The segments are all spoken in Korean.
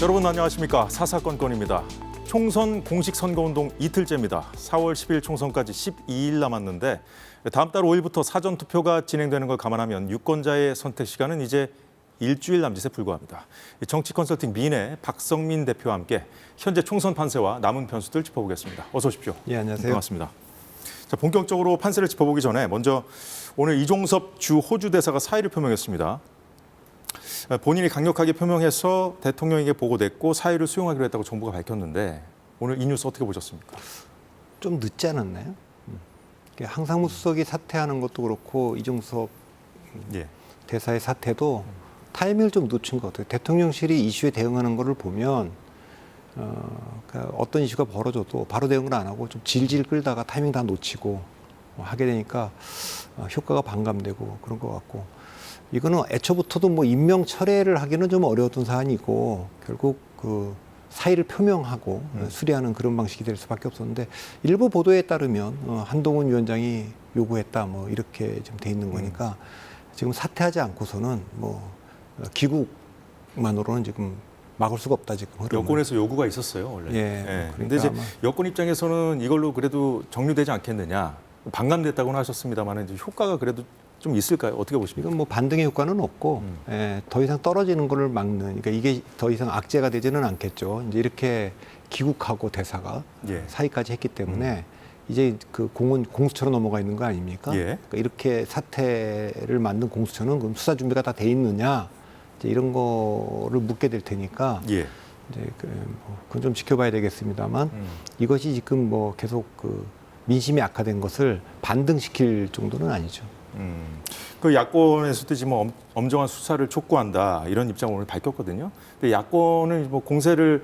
여러분 안녕하십니까. 사사건건입니다. 총선 공식 선거운동 이틀째입니다. 4월 10일 총선까지 12일 남았는데 다음 달 5일부터 사전투표가 진행되는 걸 감안하면 유권자의 선택 시간은 이제 일주일 남짓에 불과합니다. 정치 컨설팅 민의 박성민 대표와 함께 현재 총선 판세와 남은 변수들 짚어보겠습니다. 어서 오십시오. 예, 안녕하세요. 반갑습니다. 자, 본격적으로 판세를 짚어보기 전에 먼저 오늘 이종섭 주 호주 대사가 사의를 표명했습니다. 본인이 강력하게 표명해서 대통령에게 보고됐고 사의를 수용하기로 했다고 정부가 밝혔는데 오늘 이 뉴스 어떻게 보셨습니까? 좀 늦지 않았나요? 항상무 수석이 사퇴하는 것도 그렇고 이종섭 예. 대사의 사퇴도 타이밍을 좀 놓친 것 같아요. 대통령실이 이슈에 대응하는 것을 보면 그러니까 어떤 이슈가 벌어져도 바로 대응을 안 하고 좀 질질 끌다가 타이밍 다 놓치고 하게 되니까 효과가 반감되고 그런 것 같고 이거는 애초부터도 뭐 임명 철회를 하기는 좀 어려웠던 사안이고 결국 그 사의를 표명하고 수리하는 그런 방식이 될 수밖에 없었는데 일부 보도에 따르면 한동훈 위원장이 요구했다 뭐 이렇게 좀 돼 있는 거니까 지금 사퇴하지 않고서는 뭐 귀국만으로는 지금 막을 수가 없다 지금 흐름은. 여권에서 요구가 있었어요 원래. 예. 그런데 이제 여권 입장에서는 이걸로 그래도 정리되지 않겠느냐 반감됐다고는 하셨습니다만 이제 효과가 그래도 좀 있을까요? 어떻게 보십니까? 이건 뭐 반등의 효과는 없고 더 이상 떨어지는 거를 막는 그러니까 이게 더 이상 악재가 되지는 않겠죠. 이제 이렇게 귀국하고 대사가 사의까지 했기 때문에 이제 그 공은 공수처로 넘어가 있는 거 아닙니까? 그러니까 이렇게 사태를 만든 공수처는 그럼 수사 준비가 다 돼 있느냐 이제 이런 거를 묻게 될 테니까 이제 그건 좀 지켜봐야 되겠습니다만 이것이 지금 뭐 계속 그 민심이 악화된 것을 반등시킬 정도는 아니죠. 그 야권에서도 지금 엄정한 수사를 촉구한다 이런 입장을 오늘 밝혔거든요. 근데 야권은 뭐 공세를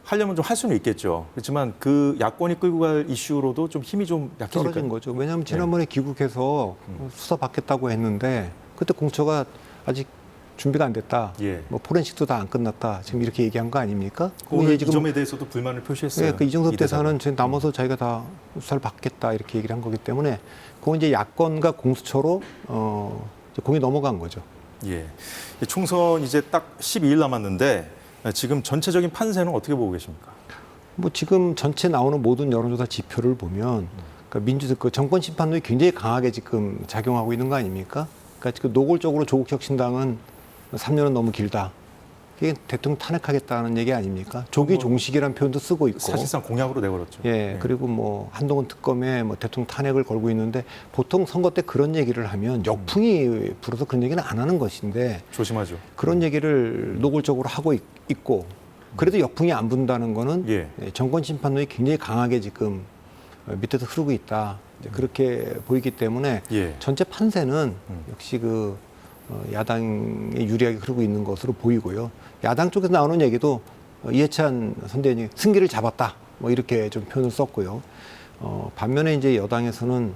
하려면 좀 할 수는 있겠죠. 그렇지만 그 야권이 끌고 갈 이슈로도 좀 힘이 좀 약해질까요? 떨어진 거죠. 왜냐하면 지난번에 귀국해서 수사 받겠다고 했는데 그때 공처가 아직 준비가 안 됐다. 뭐 포렌식도 다 안 끝났다. 지금 이렇게 얘기한 거 아닙니까? 오늘 이 점에 대해서도 불만을 표시했어요. 그 이종섭 대사는 지금 남아서 자기가 다 수사를 받겠다 이렇게 얘기를 한 거기 때문에 그건 이제 야권과 공수처로 이제 공이 넘어간 거죠. 총선 이제 딱 12일 남았는데 지금 전체적인 판세는 어떻게 보고 계십니까? 뭐 지금 전체 나오는 모든 여론조사 지표를 보면 그러니까 그 정권 심판론이 굉장히 강하게 지금 작용하고 있는 거 아닙니까? 그러니까 지금 노골적으로 조국혁신당은 3년은 너무 길다. 이게 대통령 탄핵하겠다는 얘기 아닙니까? 조기 종식이라는 표현도 쓰고 있고. 사실상 공약으로 내걸었죠. 그리고 뭐 한동훈 특검에 뭐 대통령 탄핵을 걸고 있는데 보통 선거 때 그런 얘기를 하면 역풍이 불어서 그런 얘기는 안 하는 것인데 조심하죠. 그런 얘기를 노골적으로 하고 있고 그래도 역풍이 안 분다는 거는 정권 심판론이 굉장히 강하게 지금 밑에서 흐르고 있다. 그렇게 보이기 때문에 전체 판세는 역시 그 야당에 유리하게 흐르고 있는 것으로 보이고요. 야당 쪽에서 나오는 얘기도 이해찬 선대위원이 승기를 잡았다. 뭐 이렇게 좀 표현을 썼고요. 반면에 이제 여당에서는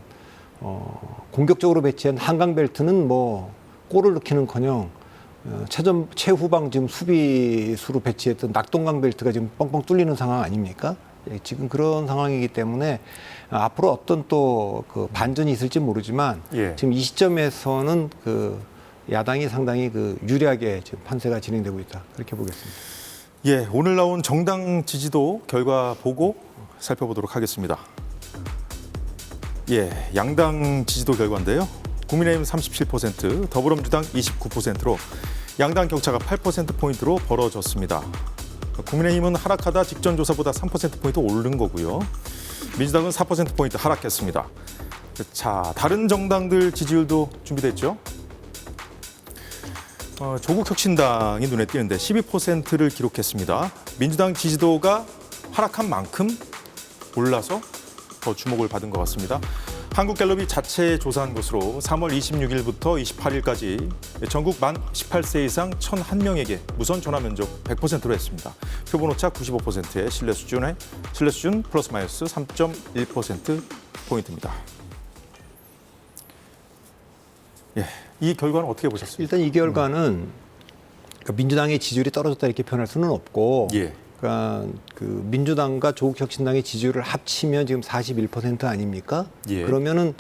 공격적으로 배치한 한강벨트는 뭐 골을 넣기는커녕 최후방 지금 수비수로 배치했던 낙동강 벨트가 지금 뻥뻥 뚫리는 상황 아닙니까? 지금 그런 상황이기 때문에 앞으로 어떤 또 그 반전이 있을지 모르지만 지금 이 시점에서는 그 야당이 상당히 그 유리하게 지금 판세가 진행되고 있다. 그렇게 보겠습니다. 오늘 나온 정당 지지도 결과 보고 살펴보도록 하겠습니다. 양당 지지도 결과인데요. 국민의힘 37%, 더불어민주당 29%로 양당 격차가 8%포인트로 벌어졌습니다. 국민의힘은 하락하다 직전 조사보다 3%포인트 오른 거고요. 민주당은 4%포인트 하락했습니다. 자, 다른 정당들 지지율도 준비됐죠? 조국혁신당이 눈에 띄는데 12%를 기록했습니다. 민주당 지지도가 하락한 만큼 올라서 더 주목을 받은 것 같습니다. 한국갤럽이 자체 조사한 것으로 3월 26일부터 28일까지 전국 만 18세 이상 1,001명에게 무선 전화 면접 100%로 했습니다. 표본오차 95%의 신뢰 수준 플러스 마이너스 3.1%포인트입니다. 이 결과는 어떻게 보셨습니까? 일단 이 결과는 그러니까 민주당의 지지율이 떨어졌다 이렇게 표현할 수는 없고 그러니까 그 민주당과 조국혁신당의 지지율을 합치면 지금 41% 아닙니까? 그러면은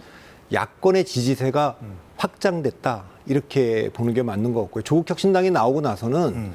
야권의 지지세가 확장됐다 이렇게 보는 게 맞는 것 같고요. 조국혁신당이 나오고 나서는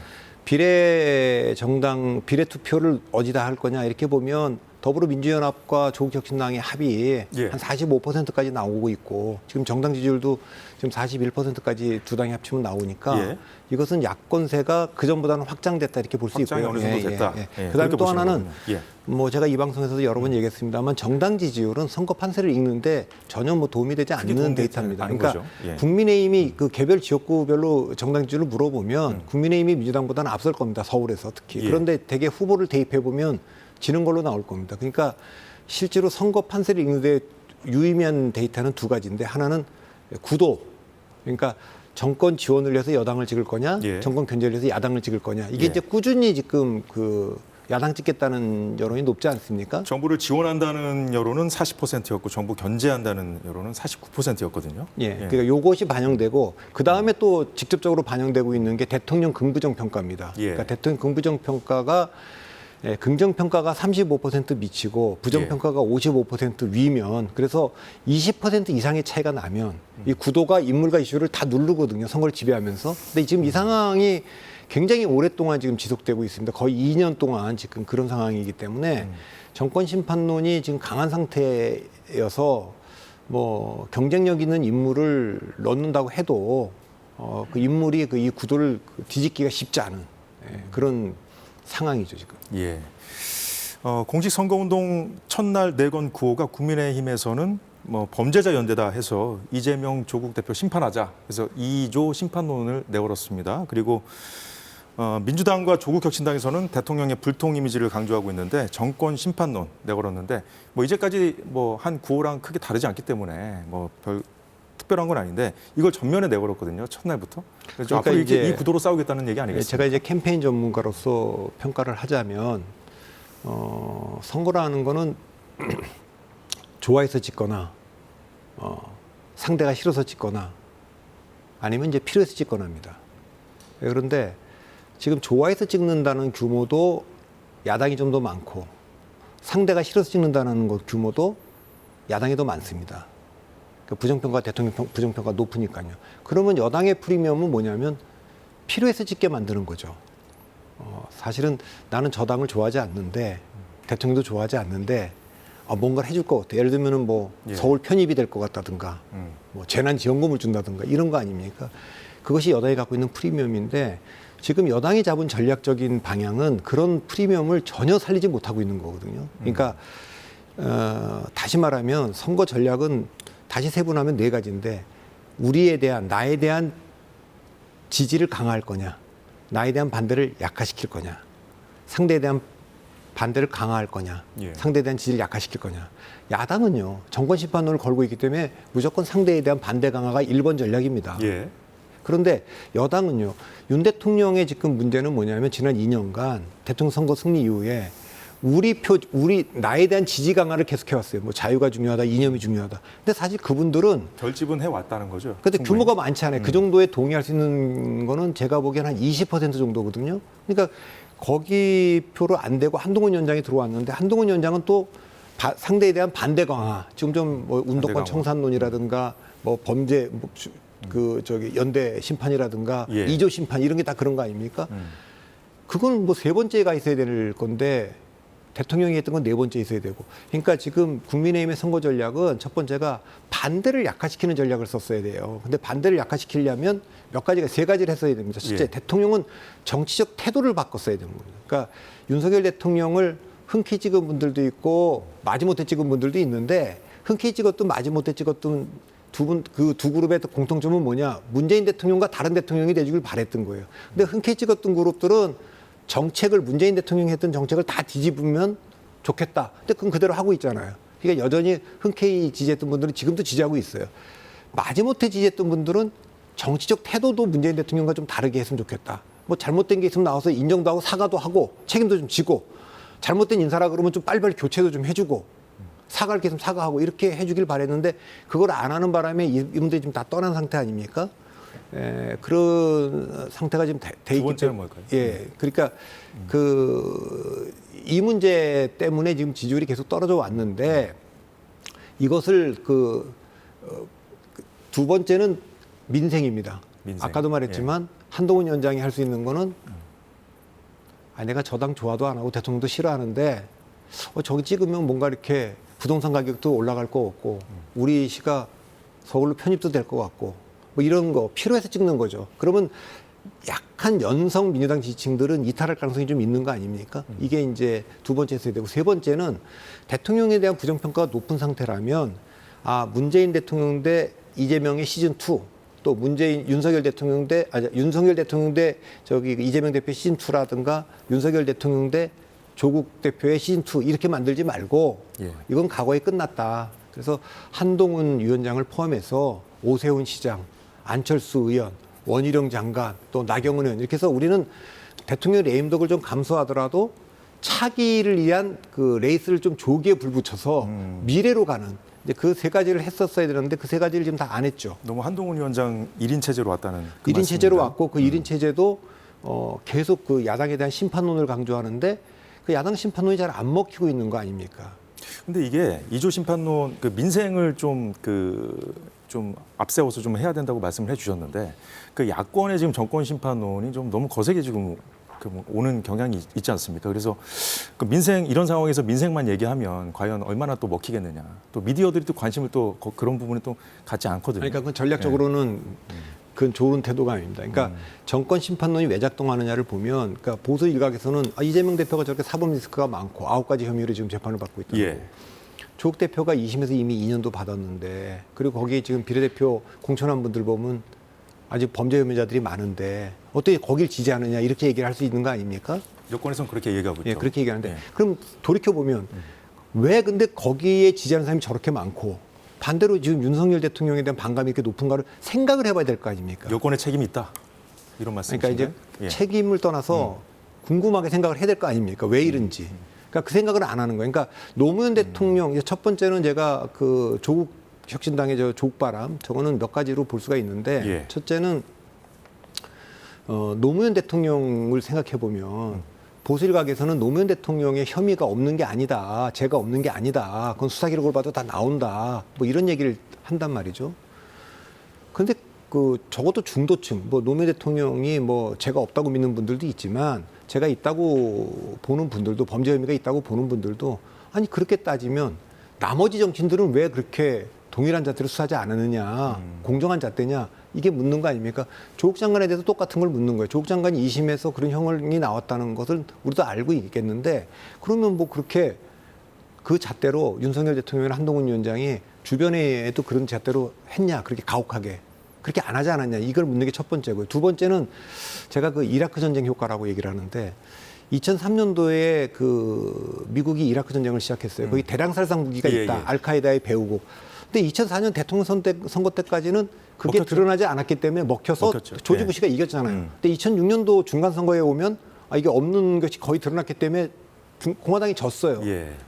비례 정당 비례 투표를 어디다 할 거냐 이렇게 보면 더불어민주연합과 조국혁신당의 합이 예. 한 45%까지 나오고 있고 지금 정당 지지율도 지금 41%까지 두 당이 합치면 나오니까 예. 이것은 야권세가 그 전보다는 확장됐다 이렇게 볼 수 확장이 있고요. 어느 정도 됐다. 그다음에 또 보시는 하나는 거군요. 예. 뭐 제가 이 방송에서도 여러 번 얘기했습니다만 정당 지지율은 선거 판세를 읽는데 전혀 뭐 도움이 되지 크게 않는 도움이 되지 데이터입니다. 않는 그러니까 거죠. 예. 국민의힘이 그 개별 지역구별로 정당 지지율을 물어보면 국민의힘이 민주당보다는 앞설 겁니다. 서울에서 특히. 예. 그런데 대개 후보를 대입해 보면 지는 걸로 나올 겁니다. 그러니까 실제로 선거 판세를 읽는데 유의미한 데이터는 두 가지인데 하나는 구도. 그러니까 정권 지원을 위해서 여당을 찍을 거냐, 예. 정권 견제를 위해서 야당을 찍을 거냐. 이게 예. 이제 꾸준히 지금 그 야당 찍겠다는 여론이 높지 않습니까? 정부를 지원한다는 여론은 40%였고 정부 견제한다는 여론은 49%였거든요. 예. 그러니까 요것이 반영되고 그 다음에 또 직접적으로 반영되고 있는 게 대통령 긍부정 평가입니다. 예. 그러니까 대통령 긍부정 평가가 긍정 평가가 35% 미치고 부정 평가가 55% 위면 그래서 20% 이상의 차이가 나면 이 구도가 인물과 이슈를 다 누르거든요. 선거를 지배하면서. 근데 지금 이 상황이 굉장히 오랫동안 지금 지속되고 있습니다. 거의 2년 동안 지금 그런 상황이기 때문에 정권 심판론이 지금 강한 상태여서 뭐 경쟁력 있는 인물을 넣는다고 해도 그 인물이 그 이 구도를 뒤집기가 쉽지 않은 그런 상황이죠 지금. 예. 공직선거운동 첫날 내건 구호가 국민의힘에서는 뭐 범죄자 연대다 해서 이재명 조국 대표 심판하자. 그래서 2조 심판론을 내걸었습니다. 그리고 민주당과 조국혁신당에서는 대통령의 불통 이미지를 강조하고 있는데 정권 심판론 내걸었는데 뭐 이제까지 뭐 한 구호랑 크게 다르지 않기 때문에 뭐 별 특별한 건 아닌데 이걸 전면에 내걸었거든요. 첫날부터. 그래서 그러니까 앞으로 이렇게 이제 이 구도로 싸우겠다는 얘기 아니겠습니까? 제가 이제 캠페인 전문가로서 평가를 하자면 선거라는 거는 좋아해서 찍거나 상대가 싫어서 찍거나 아니면 이제 필요해서 찍거나입니다. 그런데 지금 좋아해서 찍는다는 규모도 야당이 좀 더 많고 상대가 싫어서 찍는다는 것 규모도 야당이 더 많습니다. 부정평가, 대통령 부정평가 높으니까요. 그러면 여당의 프리미엄은 뭐냐면 필요해서 찍게 만드는 거죠. 사실은 나는 저 당을 좋아하지 않는데 대통령도 좋아하지 않는데 뭔가를 해줄 것 같아. 예를 들면은 뭐 예. 서울 편입이 될 것 같다든가 뭐 재난지원금을 준다든가 이런 거 아닙니까? 그것이 여당이 갖고 있는 프리미엄인데 지금 여당이 잡은 전략적인 방향은 그런 프리미엄을 전혀 살리지 못하고 있는 거거든요. 그러니까 다시 말하면 선거 전략은 다시 세분하면 네 가지인데 우리에 대한 나에 대한 지지를 강화할 거냐, 나에 대한 반대를 약화시킬 거냐, 상대에 대한 반대를 강화할 거냐, 예. 상대에 대한 지지를 약화시킬 거냐. 야당은요 정권 심판론을 걸고 있기 때문에 무조건 상대에 대한 반대 강화가 1번 전략입니다. 예. 그런데 여당은요 윤 대통령의 지금 문제는 뭐냐면 지난 2년간 대통령 선거 승리 이후에 나에 대한 지지 강화를 계속해왔어요. 뭐 자유가 중요하다, 이념이 중요하다. 근데 사실 그분들은 결집은 해왔다는 거죠. 근데 충분히. 규모가 많지 않아요. 그 정도에 동의할 수 있는 거는 제가 보기엔 한 20% 정도거든요. 그러니까 거기 표로 안 되고 한동훈 위원장이 들어왔는데 한동훈 위원장은 또 상대에 대한 반대 강화, 지금 좀 뭐 운동권 청산론이라든가 뭐 범죄 연대 심판이라든가 예. 2조 심판 이런 게 다 그런 거 아닙니까? 그건 뭐 세 번째가 있어야 될 건데 대통령이 했던 건 네 번째 있어야 되고. 그러니까 지금 국민의힘의 선거 전략은 첫 번째가 반대를 약화시키는 전략을 썼어야 돼요. 근데 반대를 약화시키려면 세 가지를 했어야 됩니다. 첫째, 예. 대통령은 정치적 태도를 바꿨어야 되는 겁니다. 그러니까 윤석열 대통령을 흔쾌히 찍은 분들도 있고 마지못해 찍은 분들도 있는데 흔쾌히 찍었든 마지못해 찍었든 그 두 그룹의 공통점은 뭐냐? 문재인 대통령과 다른 대통령이 돼주길 바랬던 거예요. 근데 흔쾌히 찍었던 그룹들은 정책을 문재인 대통령이 했던 정책을 다 뒤집으면 좋겠다. 근데 그건 그대로 하고 있잖아요. 그러니까 여전히 흔쾌히 지지했던 분들은 지금도 지지하고 있어요. 마지못해 지지했던 분들은 정치적 태도도 문재인 대통령과 좀 다르게 했으면 좋겠다. 뭐 잘못된 게 있으면 나와서 인정도 하고 사과도 하고 책임도 좀 지고 잘못된 인사라 그러면 좀 빨리빨리 교체도 좀 해주고 사과할 게 있으면 사과하고 이렇게 해주길 바랬는데 그걸 안 하는 바람에 이분들이 지금 다 떠난 상태 아닙니까? 그런 상태가 지금 돼 있기 두 번째는 때문에 뭘까요? 예, 그러니까 이 문제 때문에 지금 지지율이 계속 떨어져 왔는데 이것을 두 번째는 민생입니다. 민생. 아까도 말했지만 한동훈 위원장이 할 수 있는 거는 내가 저당 좋아도 안 하고 대통령도 싫어하는데 저기 찍으면 뭔가 이렇게 부동산 가격도 올라갈 것 같고 우리 시가 서울로 편입도 될 것 같고 뭐 이런 거 필요해서 찍는 거죠. 그러면 약한 연성 민주당 지지층들은 이탈할 가능성이 좀 있는 거 아닙니까? 이게 이제 두 번째 세대고 세 번째는 대통령에 대한 부정평가가 높은 상태라면 문재인 대통령 대 이재명의 시즌 2 또 윤석열 대통령 대 이재명 대표 시즌 2라든가 윤석열 대통령 대 조국 대표의 시즌 2 이렇게 만들지 말고 이건 과거에 끝났다. 그래서 한동훈 위원장을 포함해서 오세훈 시장, 안철수 의원, 원희룡 장관, 또 나경원 의원 이렇게 해서 우리는 대통령 레임덕을 좀 감수하더라도 차기를 위한 그 레이스를 좀 조기에 불붙여서 미래로 가는 그 세 가지를 했었어야 되는데 그 세 가지를 지금 다 안 했죠. 너무 한동훈 위원장 1인 체제로 왔다는 그 1인 체제로 말씀입니다. 왔고 그 1인 체제도 계속 그 야당에 대한 심판론을 강조하는데 그 야당 심판론이 잘 안 먹히고 있는 거 아닙니까? 근데 이게 이조 심판론 그 민생을 좀 앞세워서 좀 해야 된다고 말씀을 해주셨는데 그 야권의 지금 정권 심판론이 좀 너무 거세게 지금 오는 경향이 있지 않습니까? 그래서 그 민생 이런 상황에서 민생만 얘기하면 과연 얼마나 또 먹히겠느냐. 또 미디어들이 또 관심을 또 그런 부분에 또 갖지 않거든요. 그러니까 그건 전략적으로는 그건 좋은 태도가 아닙니다. 그러니까 정권 심판론이 왜 작동하느냐를 보면 그러니까 보수 일각에서는 이재명 대표가 저렇게 사법 리스크가 많고 9가지 혐의로 지금 재판을 받고 있다고. 조국 대표가 2심에서 이미 2년도 받았는데 그리고 거기에 지금 비례대표 공천한 분들 보면 아직 범죄 혐의자들이 많은데 어떻게 거길 지지하느냐 이렇게 얘기를 할 수 있는 거 아닙니까? 여권에서는 그렇게 얘기하고 있죠. 그렇게 얘기하는데 그럼 돌이켜보면 왜 근데 거기에 지지하는 사람이 저렇게 많고 반대로 지금 윤석열 대통령에 대한 반감이 이렇게 높은가를 생각을 해봐야 될 거 아닙니까? 여권의 책임이 있다. 이런 말씀이신가요? 그러니까 이제 책임을 떠나서 궁금하게 생각을 해야 될 거 아닙니까? 왜 이런지. 그러니까 그 생각을 안 하는 거예요. 그러니까 노무현 대통령 첫 번째는 제가 그 조국 혁신당의 조국바람 저거는 몇 가지로 볼 수가 있는데 첫째는 노무현 대통령을 생각해 보면 보수 일각에서는 노무현 대통령의 혐의가 없는 게 아니다, 죄가 없는 게 아니다, 그건 수사 기록을 봐도 다 나온다, 뭐 이런 얘기를 한단 말이죠. 그런데 그 적어도 중도층, 뭐 노무현 대통령이 뭐 죄가 없다고 믿는 분들도 있지만 죄가 있다고 보는 분들도 범죄 혐의가 있다고 보는 분들도 아니 그렇게 따지면 나머지 정치인들은 왜 그렇게 동일한 잣대로 수사하지 않았느냐, 공정한 잣대냐 이게 묻는 거 아닙니까? 조국 장관에 대해서 똑같은 걸 묻는 거예요. 조국 장관이 2심에서 그런 형이 나왔다는 것을 우리도 알고 있겠는데 그러면 뭐 그렇게 그 잣대로 윤석열 대통령이나 한동훈 위원장이 주변에도 그런 잣대로 했냐 그렇게 가혹하게 그렇게 안 하지 않았냐 이걸 묻는 게 첫 번째고요. 두 번째는 제가 그 이라크 전쟁 효과라고 얘기를 하는데 2003년도에 그 미국이 이라크 전쟁을 시작했어요. 거기 대량살상 무기가 있다. 알카에다에 배우고. 근데 2004년 대통령 선거 때까지는 그게 먹혔죠. 드러나지 않았기 때문에 먹혀서 조지 부시가 이겼잖아요. 근데 2006년도 중간 선거에 오면 이게 없는 것이 거의 드러났기 때문에 공화당이 졌어요.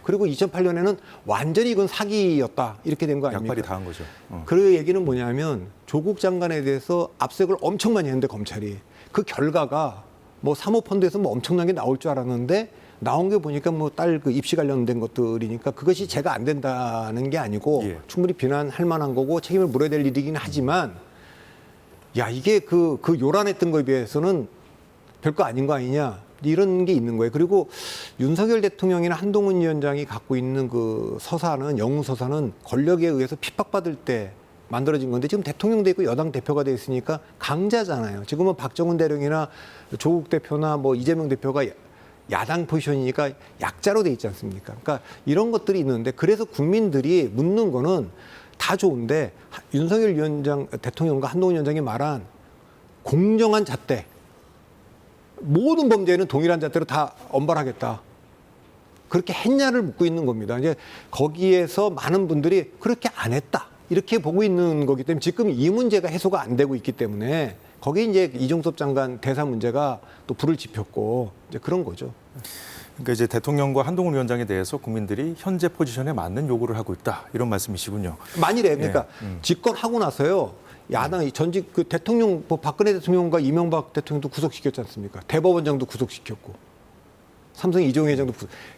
그리고 2008년에는 완전히 이건 사기였다 이렇게 된 거 아닙니까? 양팔이 다 한 거죠. 그 얘기는 뭐냐면 조국 장관에 대해서 압색을 엄청 많이 했는데 검찰이 그 결과가 뭐 사모펀드에서 뭐 엄청나게 나올 줄 알았는데 나온 게 보니까 뭐 딸 그 입시 관련된 것들이니까 그것이 죄가 안 된다는 게 아니고 충분히 비난할 만한 거고 책임을 물어야 될 일이긴 하지만 이게 그 요란했던 거에 비해서는 별거 아닌 거 아니냐 이런 게 있는 거예요. 그리고 윤석열 대통령이나 한동훈 위원장이 갖고 있는 그 서사는 영웅 서사는 권력에 의해서 핍박받을 때 만들어진 건데 지금 대통령도 있고 여당 대표가 돼 있으니까 강자잖아요. 지금은 박정훈 대령이나 조국 대표나 뭐 이재명 대표가 야당 포지션이니까 약자로 돼 있지 않습니까? 그러니까 이런 것들이 있는데 그래서 국민들이 묻는 거는 다 좋은데 윤석열 위원장 대통령과 한동훈 위원장이 말한 공정한 잣대 모든 범죄는 동일한 잣대로 다 엄벌하겠다. 그렇게 했냐를 묻고 있는 겁니다. 이제 거기에서 많은 분들이 그렇게 안 했다. 이렇게 보고 있는 거기 때문에 지금 이 문제가 해소가 안 되고 있기 때문에 거기에 이제 이종섭 장관 대사 문제가 또 불을 지폈고 이제 그런 거죠. 그러니까 이제 대통령과 한동훈 위원장에 대해서 국민들이 현재 포지션에 맞는 요구를 하고 있다 이런 말씀이시군요. 만일에 그러니까 집권하고 나서요. 야당 전직 그 대통령 뭐 박근혜 대통령과 이명박 대통령도 구속시켰지 않습니까? 대법원장도 구속시켰고 삼성 이종희 회장도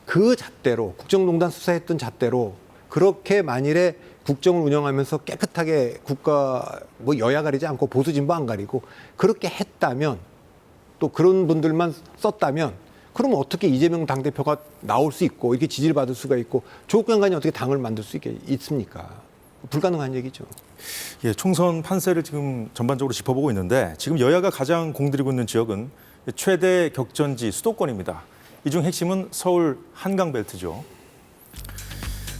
그 잣대로 국정농단 수사했던 잣대로 그렇게 만일에 국정을 운영하면서 깨끗하게 국가 뭐 여야 가리지 않고 보수 진보 안 가리고 그렇게 했다면 또 그런 분들만 썼다면 그럼 어떻게 이재명 당대표가 나올 수 있고 이렇게 지지를 받을 수가 있고 조국장관이 어떻게 당을 만들 수 있습니까? 불가능한 얘기죠. 예, 총선 판세를 지금 전반적으로 짚어보고 있는데 지금 여야가 가장 공들이고 있는 지역은 최대 격전지 수도권입니다. 이 중 핵심은 서울 한강벨트죠.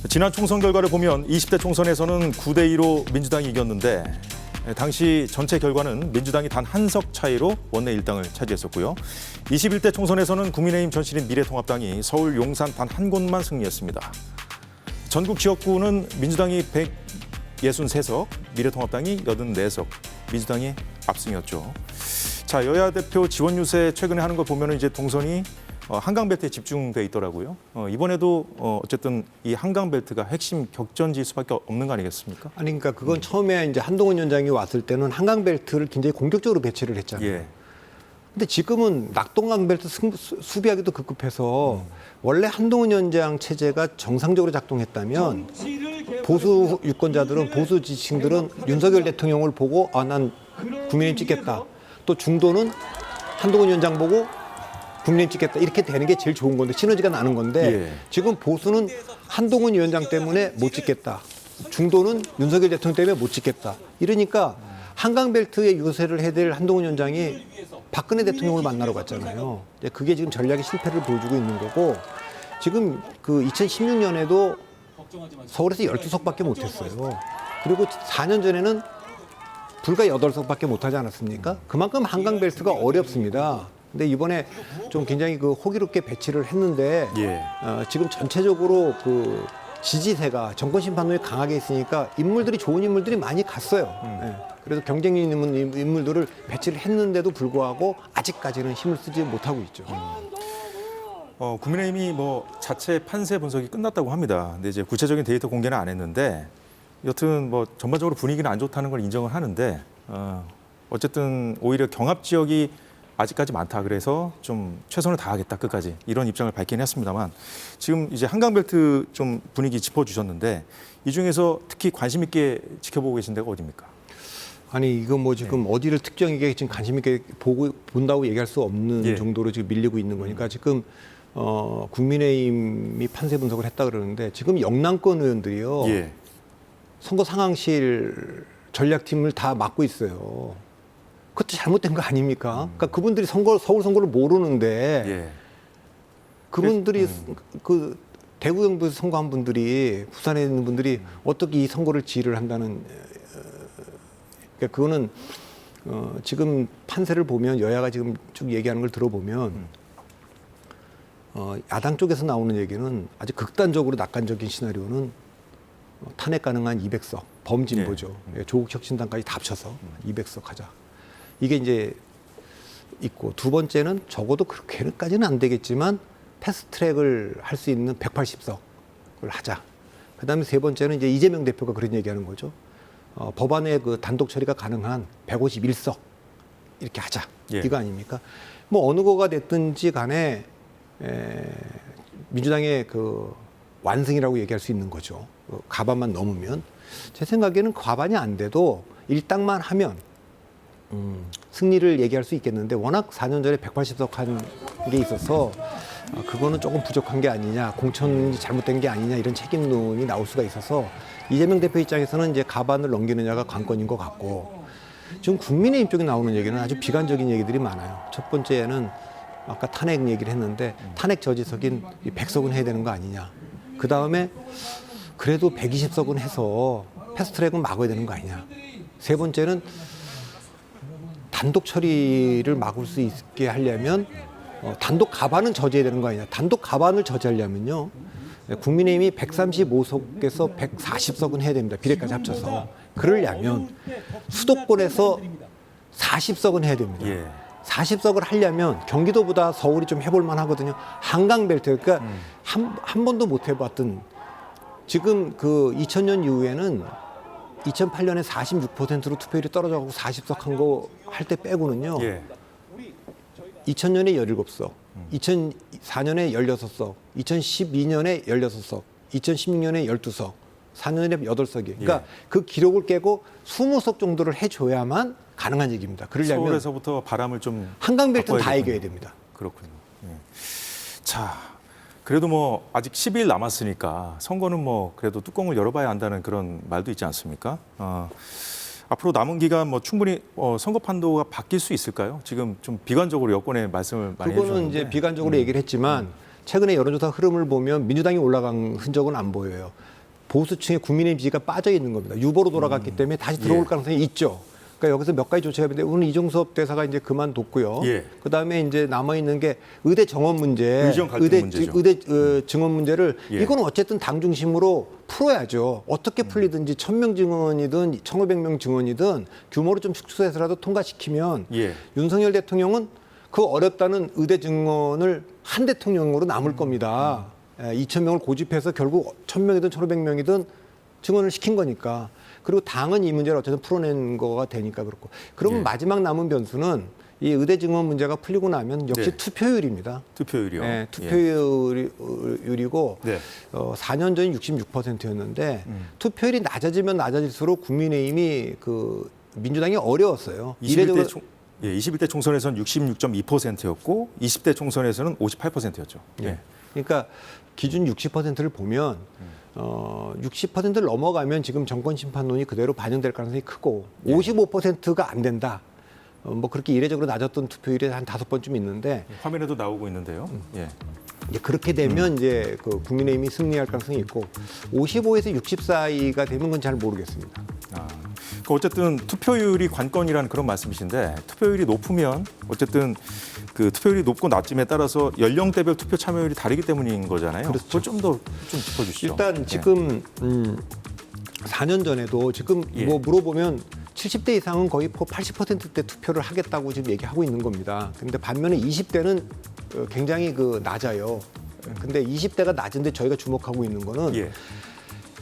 지난 총선 결과를 보면 20대 총선에서는 9대2로 민주당이 이겼는데 당시 전체 결과는 민주당이 단 한 석 차이로 원내 1당을 차지했었고요. 21대 총선에서는 국민의힘 전신인 미래통합당이 서울 용산 단 한 곳만 승리했습니다. 전국 지역구는 민주당이 163석, 미래통합당이 84석, 민주당이 압승이었죠. 자, 여야 대표 지원 유세 최근에 하는 거 보면은 이제 동선이 한강벨트에 집중돼 있더라고요. 이번에도 어쨌든 이 한강벨트가 핵심 격전지일 수밖에 없는 거 아니겠습니까? 아니 그러니까 그건 처음에 이제 한동훈 위원장이 왔을 때는 한강벨트를 굉장히 공격적으로 배치를 했잖아요. 예. 근데 지금은 낙동강벨트 수비하기도 급급해서 원래 한동훈 위원장 체제가 정상적으로 작동했다면 보수 유권자들은 보수 지지층들은 윤석열 대통령을 보고 난 국민의힘 찍겠다. 또 중도는 한동훈 위원장 보고 국민의힘 찍겠다. 이렇게 되는 게 제일 좋은 건데 시너지가 나는 건데 예. 지금 보수는 한동훈 위원장 때문에 못 찍겠다. 중도는 윤석열 대통령 때문에 못 찍겠다. 이러니까 한강벨트에 유세를 해야 될 한동훈 위원장이 박근혜 대통령을 만나러 갔잖아요. 그게 지금 전략의 실패를 보여주고 있는 거고 지금 그 2016년에도 서울에서 12석밖에 못했어요. 그리고 4년 전에는 불과 8석밖에 못하지 않았습니까? 그만큼 한강벨트가 어렵습니다. 근데 이번에 좀 굉장히 그 호기롭게 배치를 했는데 예. 지금 전체적으로 그 지지세가 정권 심판론이 강하게 있으니까 인물들이 좋은 인물들이 많이 갔어요. 예. 그래서 경쟁력 있는 인물들을 배치를 했는데도 불구하고 아직까지는 힘을 쓰지 못하고 있죠. 국민의힘이 뭐 자체 판세 분석이 끝났다고 합니다. 근데 이제 구체적인 데이터 공개는 안 했는데 여튼 뭐 전반적으로 분위기는 안 좋다는 걸 인정을 하는데 어쨌든 오히려 경합 지역이 아직까지 많다. 그래서 좀 최선을 다하겠다 끝까지 이런 입장을 밝긴 했습니다만 지금 이제 한강벨트 좀 분위기 짚어주셨는데 이 중에서 특히 관심 있게 지켜보고 계신 데가 어디입니까? 아니 이거 뭐 지금 어디를 특정하게 지금 관심 있게 본다고 얘기할 수 없는 예. 정도로 지금 밀리고 있는 거니까 지금 국민의힘이 판세 분석을 했다 그러는데 지금 영남권 의원들이요 예. 선거 상황실 전략팀을 다 맡고 있어요. 그것도 잘못된 거 아닙니까? 그러니까 그분들이 서울 선거를 모르는데 예. 그분들이 그 대구 경북에서 선거한 분들이 부산에 있는 분들이 어떻게 이 선거를 지휘를 한다는 그러니까 그거는 지금 판세를 보면 여야가 지금 쭉 얘기하는 걸 들어보면 야당 쪽에서 나오는 얘기는 아주 극단적으로 낙관적인 시나리오는 탄핵 가능한 200석 범진보죠. 예. 조국 혁신당까지 다 합쳐서 200석 하자. 이게 이제 있고 두 번째는 적어도 그렇게까지는 안 되겠지만 패스트트랙을 할 수 있는 180석을 하자. 그다음에 세 번째는 이제 이재명 대표가 그런 얘기하는 거죠. 법안의 그 단독 처리가 가능한 151석 이렇게 하자. 예. 이거 아닙니까? 뭐 어느 거가 됐든지 간에 민주당의 그 완승이라고 얘기할 수 있는 거죠. 과반만 넘으면 제 생각에는 과반이 안 돼도 일당만 하면 승리를 얘기할 수 있겠는데 워낙 4년 전에 180석 한 게 있어서 그거는 조금 부족한 게 아니냐, 공천이 잘못된 게 아니냐 이런 책임론이 나올 수가 있어서 이재명 대표 입장에서는 이제 가반을 넘기느냐가 관건인 것 같고 지금 국민의힘 쪽에 나오는 얘기는 아주 비관적인 얘기들이 많아요. 첫 번째는 아까 탄핵 얘기를 했는데 탄핵 저지석인 100석은 해야 되는 거 아니냐. 그 다음에 그래도 120석은 해서 패스트트랙은 막아야 되는 거 아니냐. 세 번째는 단독 처리를 막을 수 있게 하려면 단독 가반은 저지해야 되는 거 아니냐. 단독 가반을 저지하려면요. 국민의힘이 135석에서 140석은 해야 됩니다. 비례까지 합쳐서. 그러려면 수도권에서 40석은 해야 됩니다. 예. 40석을 하려면 경기도보다 서울이 좀 해볼 만하거든요. 한강벨트. 그러니까 한 번도 못 해봤던 지금 그 2000년 이후에는 2008년에 46%로 투표율이 떨어져가고 40석 한 거 할 때 빼고는요. 예. 2000년에 17석, 2004년에 16석, 2012년에 16석, 2016년에 12석, 4년에 8석이. 그러니까 예. 그 기록을 깨고 20석 정도를 해줘야만 가능한 얘기입니다. 그러려면 서울에서부터 바람을 좀 한강벨트는 다 바꿔야 이겨야 됩니다. 그렇군요. 예. 자, 그래도 뭐 아직 10일 남았으니까 선거는 뭐 그래도 뚜껑을 열어봐야 한다는 그런 말도 있지 않습니까? 앞으로 남은 기간 뭐 충분히 선거 판도가 바뀔 수 있을까요? 지금 좀 비관적으로 여권의 말씀을 많이 해주셨는데. 그거는 이제 비관적으로 얘기를 했지만 최근에 여론조사 흐름을 보면 민주당이 올라간 흔적은 안 보여요. 보수층의 국민의 지지가 빠져 있는 겁니다. 유보로 돌아갔기 때문에 다시 들어올 예. 가능성이 있죠. 그러니까 여기서 몇 가지 조치가 있는데 오늘 이종섭 대사가 이제 그만뒀고요. 예. 그다음에 이제 남아 있는 게 의대 정원 문제, 의정 갈등 문제죠. 의대 증원 문제를 예. 이거는 어쨌든 당 중심으로 풀어야죠. 어떻게 풀리든지 1,000명 증원이든 1,500명 증원이든 규모를 좀 축소해서라도 통과시키면 예. 윤석열 대통령은 그 어렵다는 의대 증원을 한 대통령으로 남을 겁니다. 2,000명을 고집해서 결국 1,000명이든 1,500명이든 증원을 시킨 거니까. 그리고 당은 이 문제를 어쨌든 풀어낸 거가 되니까 그렇고. 그러면 예. 마지막 남은 변수는 이 의대 증원 문제가 풀리고 나면 역시 네. 투표율입니다. 투표율이요? 네, 투표율이고 네. 4년 전 66%였는데 투표율이 낮아지면 낮아질수록 국민의힘이 그 민주당이 어려웠어요. 21대 총선에서는 66.2%였고 20대 총선에서는 58%였죠. 예. 그러니까 기준 60%를 보면 60%를 넘어가면 지금 정권 심판론이 그대로 반영될 가능성이 크고 55%가 안 된다. 뭐 그렇게 이례적으로 낮았던 투표율이 한 5번쯤 있는데 화면에도 나오고 있는데요. 예. 이제 그렇게 되면 이제 그 국민의힘이 승리할 가능성이 있고 55에서 60 사이가 되면 건 잘 모르겠습니다. 그러니까 어쨌든 투표율이 관건이라는 그런 말씀이신데 투표율이 높으면 어쨌든 그 투표율이 높고 낮음에 따라서 연령대별 투표 참여율이 다르기 때문인 거잖아요. 그렇죠. 그걸 좀 짚어주시죠. 일단 지금 4년 전에도 지금 예. 뭐 물어보면 70대 이상은 거의 80%대 투표를 하겠다고 지금 얘기하고 있는 겁니다. 근데 반면에 20대는 굉장히 그 낮아요. 근데 20대가 낮은데 저희가 주목하고 있는 거는 예.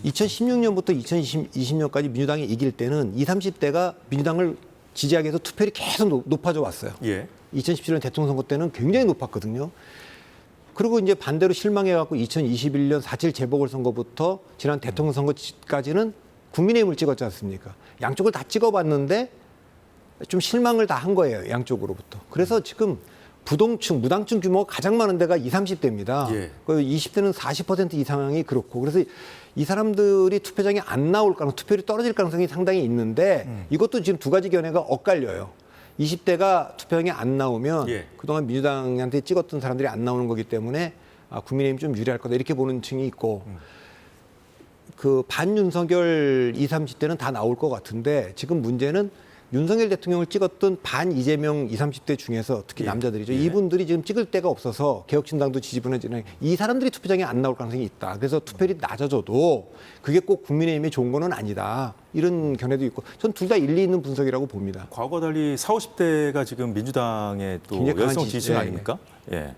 2016년부터 2020년까지 민주당이 이길 때는 20, 30대가 민주당을 지지하기 위해서 투표율이 계속 높아져 왔어요. 예. 2017년 대통령 선거 때는 굉장히 높았거든요. 그리고 이제 반대로 실망해갖고 2021년 4.7 재보궐선거부터 지난 대통령 선거까지는 국민의힘을 찍었지 않습니까? 양쪽을 다 찍어봤는데 좀 실망을 다 한 거예요. 양쪽으로부터. 그래서 지금 부동층, 무당층 규모가 가장 많은 데가 20, 30대입니다. 예. 20대는 40% 이상이 그렇고. 그래서 이 사람들이 투표장에 안 나올 가능성, 투표율이 떨어질 가능성이 상당히 있는데 이것도 지금 두 가지 견해가 엇갈려요. 20대가 투표장에 안 나오면 예. 그동안 민주당한테 찍었던 사람들이 안 나오는 거기 때문에 국민의힘이 좀 유리할 거다 이렇게 보는 층이 있고 그 반윤석열 20, 30대는 다 나올 것 같은데 지금 문제는 윤석열 대통령을 찍었던 반 이재명 20, 30대 중에서 특히 예. 남자들이죠. 예. 이분들이 지금 찍을 데가 없어서 개혁신당도 지지분해지는 이 사람들이 투표장에 안 나올 가능성이 있다. 그래서 투표율이 낮아져도 그게 꼭 국민의힘에 좋은 거는 아니다. 이런 견해도 있고 전 둘 다 일리 있는 분석이라고 봅니다. 과거와 달리 40, 50대가 지금 민주당의 또 굉장히 열성 강한 지지 지지. 아닙니까? 예.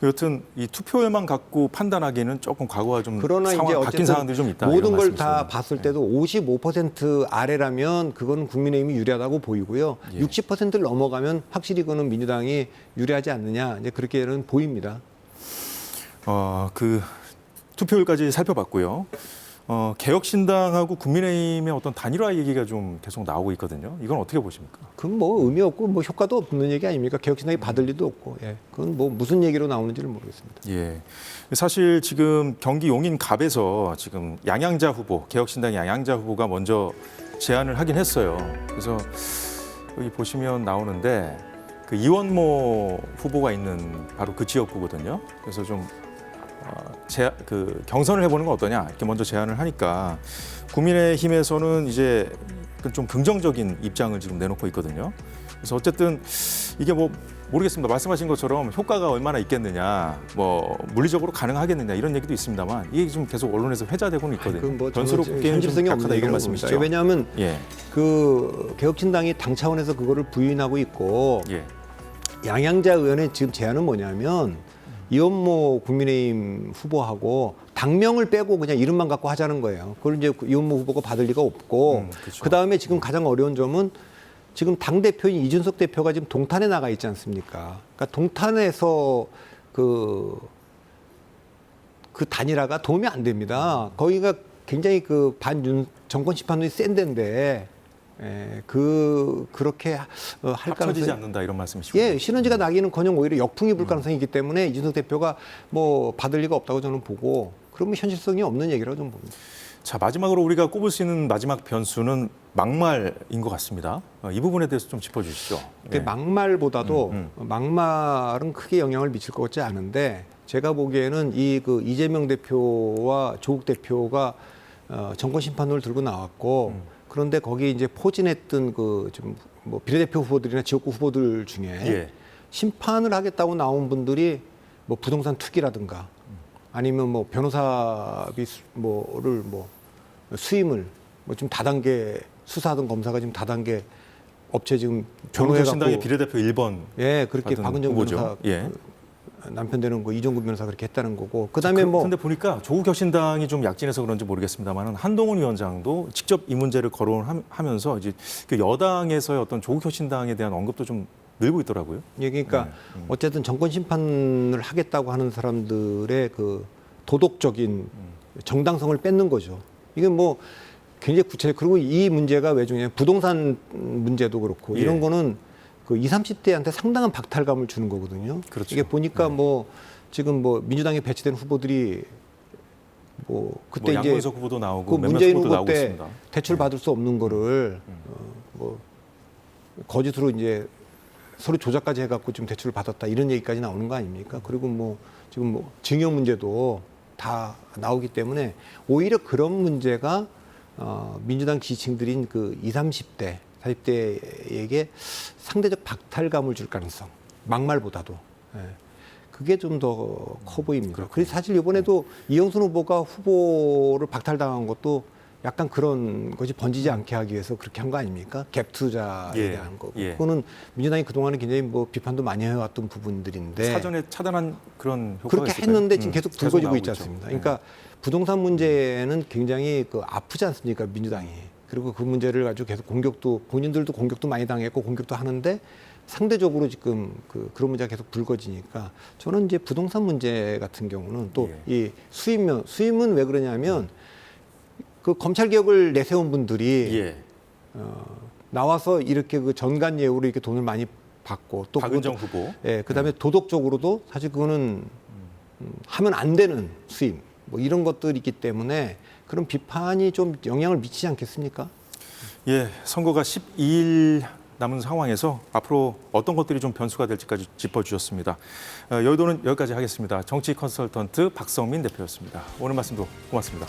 여튼 이 투표율만 갖고 판단하기는 조금 과거와 좀 그러나 이제 바뀐 어쨌든 상황들이 좀 있다. 모든 이런 걸 다 말씀이시죠. 봤을 때도 55% 아래라면 그건 국민의힘이 유리하다고 보이고요. 예. 60%를 넘어가면 확실히 그거는 민주당이 유리하지 않느냐 이제 그렇게는 보입니다. 그 투표율까지 살펴봤고요. 개혁신당하고 국민의힘의 어떤 단일화 얘기가 좀 계속 나오고 있거든요. 이건 어떻게 보십니까? 그건 뭐 의미 없고 뭐 효과도 없는 얘기 아닙니까? 개혁신당이 받을 리도 없고, 예. 그건 뭐 무슨 얘기로 나오는지를 모르겠습니다. 예. 사실 지금 경기 용인갑에서 지금 양양자 후보, 개혁신당 양양자 후보가 먼저 제안을 하긴 했어요. 그래서 여기 보시면 나오는데 그 이원모 후보가 있는 바로 그 지역구거든요. 그래서 좀 경선을 해보는 건 어떠냐 이렇게 먼저 제안을 하니까 국민의힘에서는 이제 좀 긍정적인 입장을 지금 내놓고 있거든요. 그래서 어쨌든 이게 뭐 모르겠습니다. 말씀하신 것처럼 효과가 얼마나 있겠느냐, 뭐 물리적으로 가능하겠느냐 이런 얘기도 있습니다만 이게 좀 계속 언론에서 회자되고는 있거든요. 그건 뭐 변수롭게 현실성이 좀 없는 약하다 이런 얘기라고 말씀이시죠? 봅니다. 왜냐하면 예, 그 개혁신당이 당 차원에서 그거를 부인하고 있고 예, 양양자 의원의 지금 제안은 뭐냐면 이원모 국민의힘 후보하고 당명을 빼고 그냥 이름만 갖고 하자는 거예요. 그걸 이제 이원모 후보가 받을 리가 없고 그렇죠. 그다음에 지금 가장 어려운 점은 지금 당 대표인 이준석 대표가 지금 동탄에 나가 있지 않습니까? 그러니까 동탄에서 그 단일화가 도움이 안 됩니다. 거기가 굉장히 그 반윤 정권 심판론이 센 데인데 그렇게 할 합쳐지지 가능성이 않는다 이런 말씀이시군요. 예, 시너지가 나기는커녕 오히려 역풍이 불 가능성이 있기 때문에 이준석 대표가 뭐 받을 리가 없다고 저는 보고 그러면 현실성이 없는 얘기라고 좀 봅니다. 자, 마지막으로 우리가 꼽을 수 있는 마지막 변수는 막말인 것 같습니다. 이 부분에 대해서 좀 짚어주시죠. 근데 막말보다도 막말은 크게 영향을 미칠 것 같지 않은데 제가 보기에는 이재명 대표와 조국 대표가 정권 심판론을 들고 나왔고 그런데 거기 이제 포진했던 뭐 비례대표 후보들이나 지역구 후보들 중에 예. 심판을 하겠다고 나온 분들이 뭐 부동산 투기라든가 아니면 뭐 변호사비 뭐를 뭐 수임을 뭐 좀 다단계 수사하던 검사가 지금 다단계 업체 지금 정의신당의 변호해갖고 비례대표 1번 예 그렇게 박은정 후보죠. 변호사 예. 남편 되는 이종구 변호사 그렇게 했다는 거고 그다음에 뭐 근데 보니까 조국 혁신당이 좀 약진해서 그런지 모르겠습니다만은 한동훈 위원장도 직접 이 문제를 거론하면서 이제 그 여당에서의 어떤 조국 혁신당에 대한 언급도 좀 늘고 있더라고요. 예, 그러니까 어쨌든 정권 심판을 하겠다고 하는 사람들의 그 도덕적인 정당성을 뺏는 거죠. 이게 뭐 굉장히 구체적. 그리고 이 문제가 왜 중요해요? 부동산 문제도 그렇고 예. 이런 거는 그 20, 30대한테 상당한 박탈감을 주는 거거든요. 그렇죠. 이게 보니까 뭐 지금 뭐 민주당에 배치된 후보들이 뭐 그때 이제 양문석 후보도 나오고 그 몇몇 문재인 후보도 후보 나오고 때 있습니다. 대출 받을 수 없는 거를 뭐 거짓으로 이제 서로 조작까지 해갖고 지금 대출을 받았다 이런 얘기까지 나오는 거 아닙니까? 그리고 뭐 지금 뭐 증여 문제도 다 나오기 때문에 오히려 그런 문제가 민주당 지지층들인 그 20, 30대, 40대에게 상대적 박탈감을 줄 가능성, 막말보다도. 예. 그게 좀 더 커 보입니다. 그래서 사실 이번에도 이영순 후보가 후보를 박탈당한 것도 약간 그런 것이 번지지 않게 하기 위해서 그렇게 한 거 아닙니까? 갭 투자에 예. 대한 거고. 예. 그거는 민주당이 그동안에 굉장히 뭐 비판도 많이 해왔던 부분들인데. 사전에 차단한 그런 효과가 그렇게 있을까요? 했는데 지금 계속 불거지고 나오고 있지 있죠. 않습니까? 그러니까 부동산 문제는 굉장히 아프지 않습니까? 민주당이. 그리고 그 문제를 가지고 계속 본인들도 공격도 많이 당했고 공격도 하는데 상대적으로 지금 그런 문제가 계속 불거지니까 저는 이제 부동산 문제 같은 경우는 또 이 수임은 왜 그러냐면 그 검찰 개혁을 내세운 분들이 예. 나와서 이렇게 그 전관 예우로 이렇게 돈을 많이 받고 또 박은정 후보. 예, 그다음에 도덕적으로도 사실 그거는 하면 안 되는 수임 뭐 이런 것들이 있기 때문에 그런 비판이 좀 영향을 미치지 않겠습니까? 예, 선거가 12일 남은 상황에서 앞으로 어떤 것들이 좀 변수가 될지까지 짚어주셨습니다. 여의도는 여기까지 하겠습니다. 정치 컨설턴트 박성민 대표였습니다. 오늘 말씀도 고맙습니다.